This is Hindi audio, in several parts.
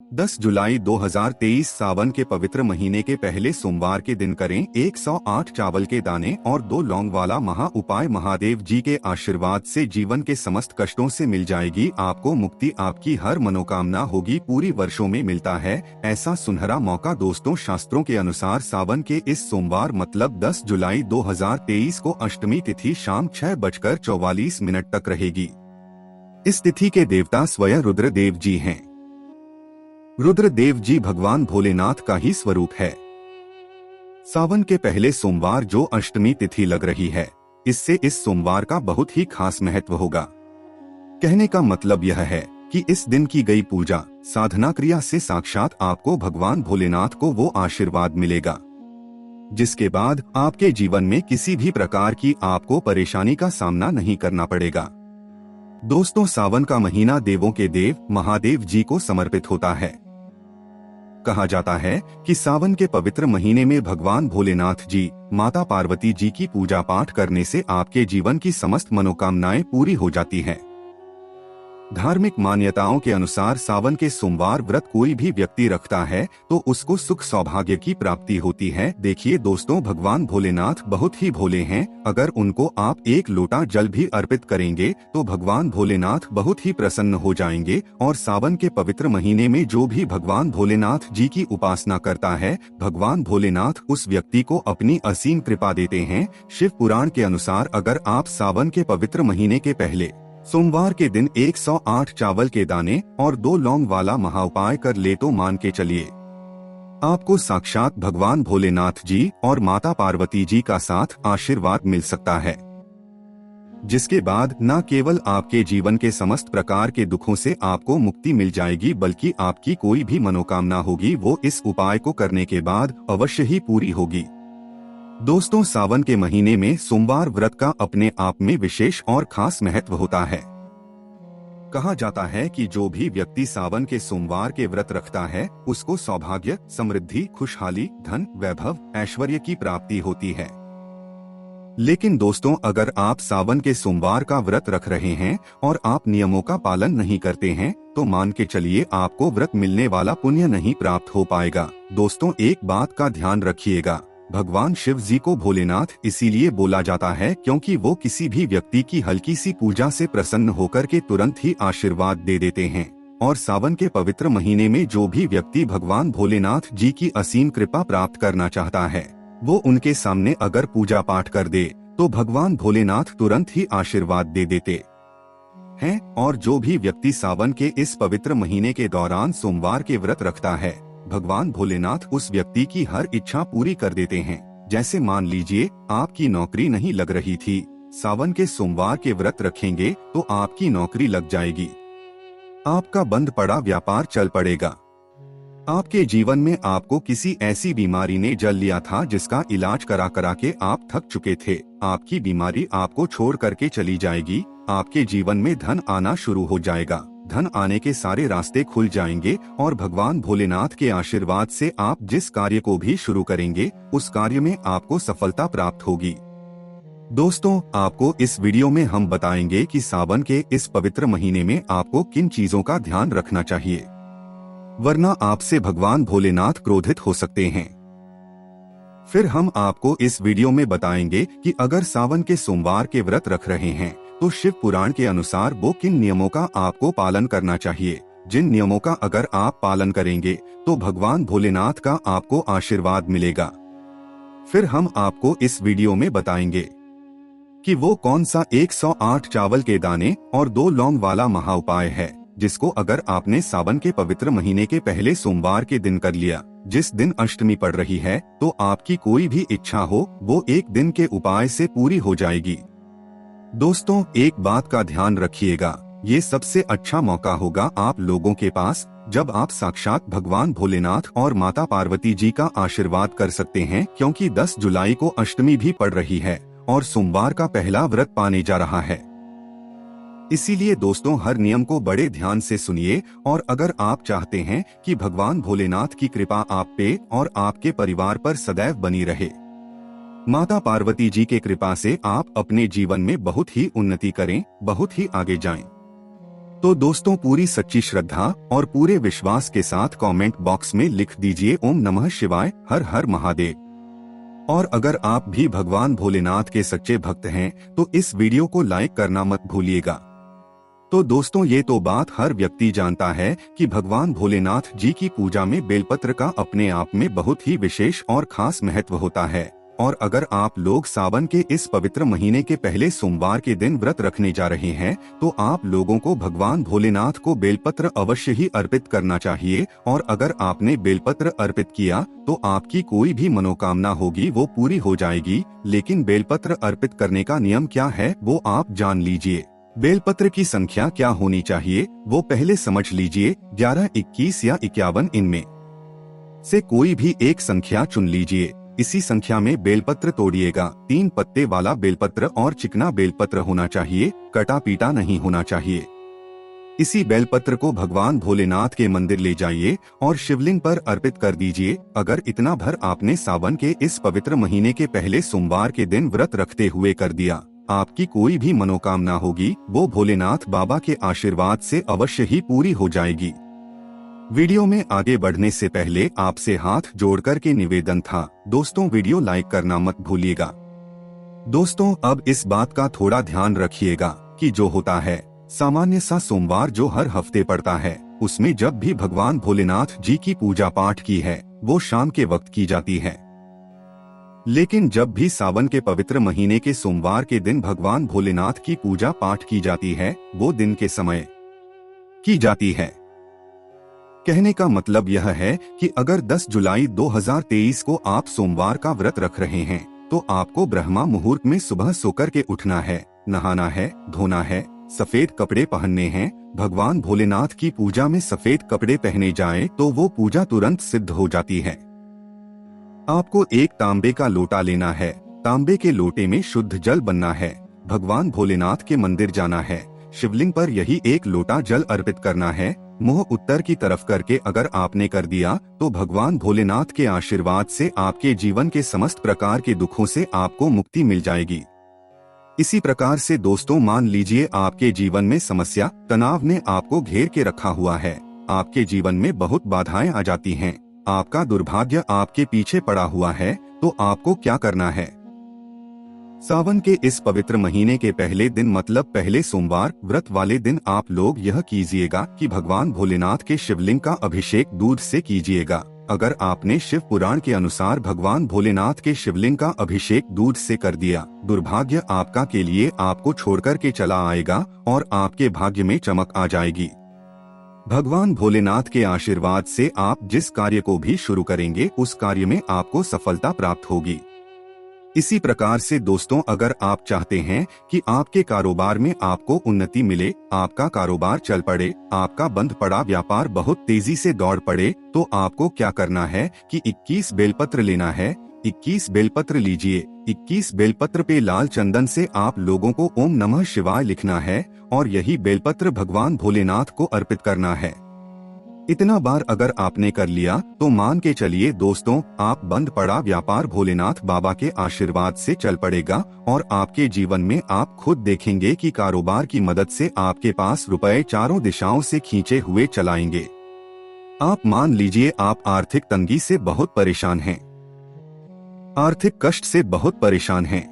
10 जुलाई 2023 सावन के पवित्र महीने के पहले सोमवार के दिन करें 108 चावल के दाने और 2 लौंग वाला महा उपाय। महादेव जी के आशीर्वाद से जीवन के समस्त कष्टों से मिल जाएगी आपको मुक्ति। आपकी हर मनोकामना होगी पूरी। वर्षों में मिलता है ऐसा सुनहरा मौका। दोस्तों, शास्त्रों के अनुसार सावन के इस सोमवार मतलब 10 जुलाई 2023 को अष्टमी तिथि शाम 6:44 तक रहेगी। इस तिथि के देवता स्वयं रुद्रदेव जी हैं। रुद्रदेव जी भगवान भोलेनाथ का ही स्वरूप है। सावन के पहले सोमवार जो अष्टमी तिथि लग रही है, इससे इस सोमवार का बहुत ही खास महत्व होगा। कहने का मतलब यह है कि इस दिन की गई पूजा साधना क्रिया से साक्षात आपको भगवान भोलेनाथ को वो आशीर्वाद मिलेगा जिसके बाद आपके जीवन में किसी भी प्रकार की आपको परेशानी का सामना नहीं करना पड़ेगा। दोस्तों, सावन का महीना देवों के देव महादेव जी को समर्पित होता है। कहा जाता है कि सावन के पवित्र महीने में भगवान भोलेनाथ जी, माता पार्वती जी की पूजा पाठ करने से आपके जीवन की समस्त मनोकामनाएं पूरी हो जाती हैं। धार्मिक मान्यताओं के अनुसार सावन के सोमवार व्रत कोई भी व्यक्ति रखता है तो उसको सुख सौभाग्य की प्राप्ति होती है। देखिए दोस्तों, भगवान भोलेनाथ बहुत ही भोले हैं। अगर उनको आप एक लोटा जल भी अर्पित करेंगे तो भगवान भोलेनाथ बहुत ही प्रसन्न हो जाएंगे। और सावन के पवित्र महीने में जो भी भगवान भोलेनाथ जी की उपासना करता है, भगवान भोलेनाथ उस व्यक्ति को अपनी असीम कृपा देते हैं। शिव पुराण के अनुसार अगर आप सावन के पवित्र महीने के पहले सोमवार के दिन 108 चावल के दाने और 2 लौंग वाला महाउपाय कर ले तो मान के चलिए आपको साक्षात भगवान भोलेनाथ जी और माता पार्वती जी का साथ आशीर्वाद मिल सकता है, जिसके बाद न केवल आपके जीवन के समस्त प्रकार के दुखों से आपको मुक्ति मिल जाएगी, बल्कि आपकी कोई भी मनोकामना होगी वो इस उपाय को करने के बाद अवश्य ही पूरी होगी। दोस्तों, सावन के महीने में सोमवार व्रत का अपने आप में विशेष और खास महत्व होता है। कहा जाता है कि जो भी व्यक्ति सावन के सोमवार के व्रत रखता है उसको सौभाग्य, समृद्धि, खुशहाली, धन, वैभव, ऐश्वर्य की प्राप्ति होती है। लेकिन दोस्तों, अगर आप सावन के सोमवार का व्रत रख रहे हैं और आप नियमों का पालन नहीं करते हैं तो मान के चलिए आपको व्रत मिलने वाला पुण्य नहीं प्राप्त हो पाएगा। दोस्तों, एक बात का ध्यान रखिएगा, भगवान शिव जी को भोलेनाथ इसीलिए बोला जाता है क्योंकि वो किसी भी व्यक्ति की हल्की सी पूजा से प्रसन्न होकर के तुरंत ही आशीर्वाद दे देते हैं। और सावन के पवित्र महीने में जो भी व्यक्ति भगवान भोलेनाथ जी की असीम कृपा प्राप्त करना चाहता है वो उनके सामने अगर पूजा पाठ कर दे तो भगवान भोलेनाथ तुरंत ही आशीर्वाद दे देते हैं। और जो भी व्यक्ति सावन के इस पवित्र महीने के दौरान सोमवार के व्रत रखता है, भगवान भोलेनाथ उस व्यक्ति की हर इच्छा पूरी कर देते हैं। जैसे मान लीजिए आपकी नौकरी नहीं लग रही थी, सावन के सोमवार के व्रत रखेंगे तो आपकी नौकरी लग जाएगी। आपका बंद पड़ा व्यापार चल पड़ेगा। आपके जीवन में आपको किसी ऐसी बीमारी ने जल लिया था जिसका इलाज करा करा के आप थक चुके थे, आपकी बीमारी आपको छोड़ करके चली जाएगी। आपके जीवन में धन आना शुरू हो जाएगा, धन आने के सारे रास्ते खुल जाएंगे और भगवान भोलेनाथ के आशीर्वाद से आप जिस कार्य को भी शुरू करेंगे उस कार्य में आपको सफलता प्राप्त होगी। दोस्तों, आपको इस वीडियो में हम बताएंगे कि सावन के इस पवित्र महीने में आपको किन चीजों का ध्यान रखना चाहिए, वरना आपसे भगवान भोलेनाथ क्रोधित हो सकते हैं। फिर हम आपको इस वीडियो में बताएंगे कि अगर सावन के सोमवार के व्रत रख रहे हैं तो शिव पुराण के अनुसार वो किन नियमों का आपको पालन करना चाहिए, जिन नियमों का अगर आप पालन करेंगे तो भगवान भोलेनाथ का आपको आशीर्वाद मिलेगा। फिर हम आपको इस वीडियो में बताएंगे कि वो कौन सा 108 चावल के दाने और 2 लौंग वाला महाउपाय है जिसको अगर आपने सावन के पवित्र महीने के पहले सोमवार के दिन कर लिया, जिस दिन अष्टमी पड़ रही है, तो आपकी कोई भी इच्छा हो वो एक दिन के उपाय से पूरी हो जाएगी। दोस्तों, एक बात का ध्यान रखिएगा, ये सबसे अच्छा मौका होगा आप लोगों के पास जब आप साक्षात भगवान भोलेनाथ और माता पार्वती जी का आशीर्वाद कर सकते हैं, क्योंकि 10 जुलाई को अष्टमी भी पड़ रही है और सोमवार का पहला व्रत पाने जा रहा है। इसीलिए दोस्तों, हर नियम को बड़े ध्यान से सुनिए। और अगर आप चाहते हैं कि भगवान भोलेनाथ की कृपा आप पे और आपके परिवार पर सदैव बनी रहे, माता पार्वती जी के कृपा से आप अपने जीवन में बहुत ही उन्नति करें, बहुत ही आगे जाएं, तो दोस्तों पूरी सच्ची श्रद्धा और पूरे विश्वास के साथ कमेंट बॉक्स में लिख दीजिए ओम नमः शिवाय, हर हर महादेव। और अगर आप भी भगवान भोलेनाथ के सच्चे भक्त हैं तो इस वीडियो को लाइक करना मत भूलिएगा। तो दोस्तों ये तो बात हर व्यक्ति जानता है कि भगवान भोलेनाथ जी की पूजा में बेलपत्र का अपने आप में बहुत ही विशेष और खास महत्व होता है। और अगर आप लोग सावन के इस पवित्र महीने के पहले सोमवार के दिन व्रत रखने जा रहे हैं तो आप लोगों को भगवान भोलेनाथ को बेलपत्र अवश्य ही अर्पित करना चाहिए। और अगर आपने बेलपत्र अर्पित किया तो आपकी कोई भी मनोकामना होगी वो पूरी हो जाएगी। लेकिन बेलपत्र अर्पित करने का नियम क्या है वो आप जान लीजिए। बेलपत्र की संख्या क्या होनी चाहिए वो पहले समझ लीजिए। 11, 21 या 51 इनमें से कोई भी एक संख्या चुन लीजिए। इसी संख्या में बेलपत्र तोड़िएगा। 3 पत्ते वाला बेलपत्र और चिकना बेलपत्र होना चाहिए, कटा पीटा नहीं होना चाहिए। इसी बेलपत्र को भगवान भोलेनाथ के मंदिर ले जाइए और शिवलिंग पर अर्पित कर दीजिए। अगर इतना भर आपने सावन के इस पवित्र महीने के पहले सोमवार के दिन व्रत रखते हुए कर दिया, आपकी कोई भी मनोकामना होगी वो भोलेनाथ बाबा के आशीर्वाद से अवश्य ही पूरी हो जाएगी। वीडियो में आगे बढ़ने से पहले आपसे हाथ जोड़कर के निवेदन था दोस्तों वीडियो लाइक करना मत भूलिएगा। दोस्तों अब इस बात का थोड़ा ध्यान रखिएगा कि जो होता है सामान्य सा सोमवार जो हर हफ्ते पड़ता है उसमें जब भी भगवान भोलेनाथ जी की पूजा पाठ की है वो शाम के वक्त की जाती है। लेकिन जब भी सावन के पवित्र महीने के सोमवार के दिन भगवान भोलेनाथ की पूजा पाठ की जाती है वो दिन के समय की जाती है। कहने का मतलब यह है कि अगर 10 जुलाई 2023 को आप सोमवार का व्रत रख रहे हैं तो आपको ब्रह्मा मुहूर्त में सुबह सोकर के उठना है, नहाना है, धोना है, सफेद कपड़े पहनने हैं। भगवान भोलेनाथ की पूजा में सफेद कपड़े पहने जाएं तो वो पूजा तुरंत सिद्ध हो जाती है। आपको एक तांबे का लोटा लेना है, तांबे के लोटे में शुद्ध जल बनना है, भगवान भोलेनाथ के मंदिर जाना है, शिवलिंग पर यही एक लोटा जल अर्पित करना है। मुंह उत्तर की तरफ करके अगर आपने कर दिया तो भगवान भोलेनाथ के आशीर्वाद से आपके जीवन के समस्त प्रकार के दुखों से आपको मुक्ति मिल जाएगी। इसी प्रकार से दोस्तों मान लीजिए आपके जीवन में समस्या तनाव ने आपको घेर के रखा हुआ है, आपके जीवन में बहुत बाधाएं आ जाती हैं, आपका दुर्भाग्य आपके पीछे पड़ा हुआ है, तो आपको क्या करना है। सावन के इस पवित्र महीने के पहले दिन मतलब पहले सोमवार व्रत वाले दिन आप लोग यह कीजिएगा कि भगवान भोलेनाथ के शिवलिंग का अभिषेक दूध से कीजिएगा। अगर आपने शिव पुराण के अनुसार भगवान भोलेनाथ के शिवलिंग का अभिषेक दूध से कर दिया, दुर्भाग्य आपका के लिए आपको छोड़कर के चला आएगा और आपके भाग्य में चमक आ जाएगी। भगवान भोलेनाथ के आशीर्वाद से आप जिस कार्य को भी शुरू करेंगे उस कार्य में आपको सफलता प्राप्त होगी। इसी प्रकार से दोस्तों अगर आप चाहते हैं कि आपके कारोबार में आपको उन्नति मिले, आपका कारोबार चल पड़े, आपका बंद पड़ा व्यापार बहुत तेजी से दौड़ पड़े, तो आपको क्या करना है कि 21 बेलपत्र लेना है। 21 बेलपत्र लीजिए। 21 बेलपत्र पे लाल चंदन से आप लोगों को ओम नमः शिवाय लिखना है और यही बेलपत्र भगवान भोलेनाथ को अर्पित करना है। इतना बार अगर आपने कर लिया तो मान के चलिए दोस्तों आप बंद पड़ा व्यापार भोलेनाथ बाबा के आशीर्वाद से चल पड़ेगा और आपके जीवन में आप खुद देखेंगे कि कारोबार की मदद से आपके पास रुपए चारों दिशाओं से खींचे हुए चलाएंगे। आप मान लीजिए आप आर्थिक तंगी से बहुत परेशान हैं, आर्थिक कष्ट से बहुत परेशान हैं।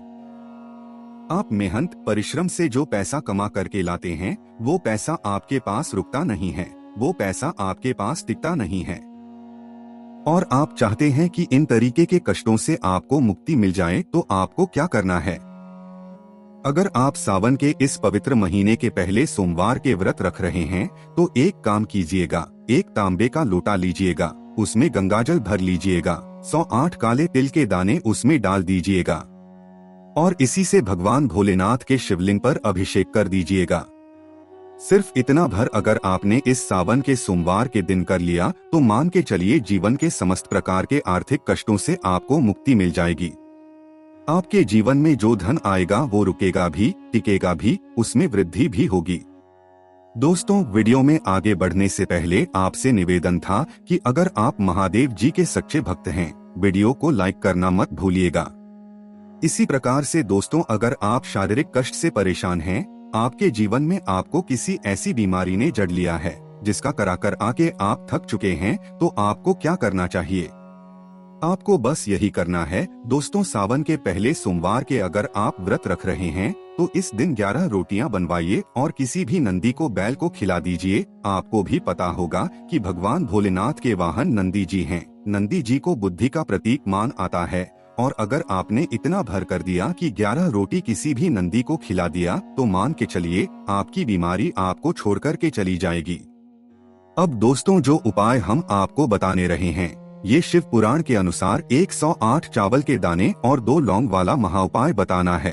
आप मेहनत परिश्रम से जो पैसा कमा करके लाते हैं वो पैसा आपके पास रुकता नहीं है, वो पैसा आपके पास टिकता नहीं है और आप चाहते हैं कि इन तरीके के कष्टों से आपको मुक्ति मिल जाए, तो आपको क्या करना है। अगर आप सावन के इस पवित्र महीने के पहले सोमवार के व्रत रख रहे हैं तो एक काम कीजिएगा, एक तांबे का लोटा लीजिएगा, उसमें गंगाजल भर लीजिएगा, 108 काले तिल के दाने उसमें डाल दीजिएगा और इसी से भगवान भोलेनाथ के शिवलिंग पर अभिषेक कर दीजिएगा। सिर्फ इतना भर अगर आपने इस सावन के सोमवार के दिन कर लिया तो मान के चलिए जीवन के समस्त प्रकार के आर्थिक कष्टों से आपको मुक्ति मिल जाएगी। आपके जीवन में जो धन आएगा वो रुकेगा भी, टिकेगा भी, उसमें वृद्धि भी होगी। दोस्तों वीडियो में आगे बढ़ने से पहले आपसे निवेदन था कि अगर आप महादेव जी के सच्चे भक्त हैं वीडियो को लाइक करना मत भूलिएगा। इसी प्रकार से दोस्तों अगर आप शारीरिक कष्ट से परेशान हैं, आपके जीवन में आपको किसी ऐसी बीमारी ने जड़ लिया है जिसका कराकर आके आप थक चुके हैं, तो आपको क्या करना चाहिए? आपको बस यही करना है दोस्तों, सावन के पहले सोमवार के अगर आप व्रत रख रहे हैं तो इस दिन 11 रोटियां बनवाइए और किसी भी नंदी को बैल को खिला दीजिए। आपको भी पता होगा कि भगवान भोलेनाथ के वाहन नंदी जी हैं। नंदी जी को बुद्धि का प्रतीक मान आता है, और अगर आपने इतना भर कर दिया कि 11 रोटी किसी भी नंदी को खिला दिया तो मान के चलिए आपकी बीमारी आपको छोड़ कर के चली जाएगी। अब दोस्तों, जो उपाय हम आपको बताने रहे हैं ये शिव पुराण के अनुसार 108 चावल के दाने और 2 लौंग वाला महाउपाय बताना है।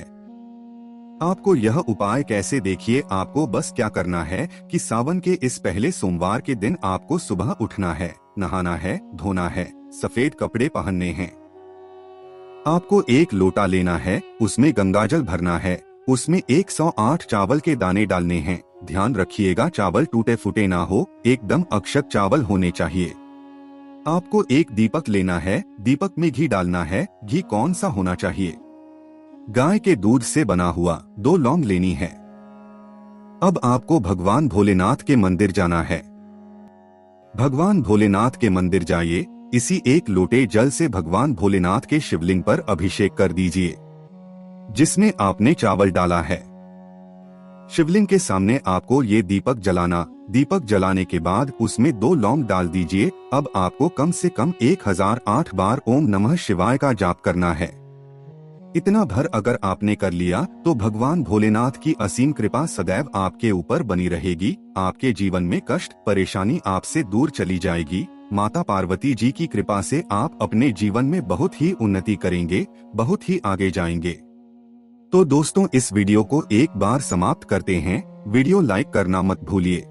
आपको यह उपाय कैसे, देखिए आपको बस क्या करना है कि सावन के इस पहले सोमवार के दिन आपको सुबह उठना है, नहाना है, धोना है, सफेद कपड़े पहनने हैं। आपको एक लोटा लेना है, उसमें गंगाजल भरना है, उसमें 108 चावल के दाने डालने हैं। ध्यान रखिएगा चावल टूटे फूटे ना हो, एकदम अक्षत चावल होने चाहिए। आपको एक दीपक लेना है, दीपक में घी डालना है। घी कौन सा होना चाहिए? गाय के दूध से बना हुआ। 2 लौंग लेनी है। अब आपको भगवान भोलेनाथ के मंदिर जाना है। भगवान भोलेनाथ के मंदिर जाइए, इसी एक लोटे जल से भगवान भोलेनाथ के शिवलिंग पर अभिषेक कर दीजिए जिसमें आपने चावल डाला है। शिवलिंग के सामने आपको ये दीपक जलाना। दीपक जलाने के बाद उसमें 2 लौंग डाल दीजिए। अब आपको कम से कम 1008 बार ओम नमः शिवाय का जाप करना है। इतना भर अगर आपने कर लिया तो भगवान भोलेनाथ की असीम कृपा सदैव आपके ऊपर बनी रहेगी। आपके जीवन में कष्ट परेशानी आपसे दूर चली जाएगी। माता पार्वती जी की कृपा से आप अपने जीवन में बहुत ही उन्नति करेंगे, बहुत ही आगे जाएंगे। तो दोस्तों, इस वीडियो को एक बार समाप्त करते हैं। वीडियो लाइक करना मत भूलिए।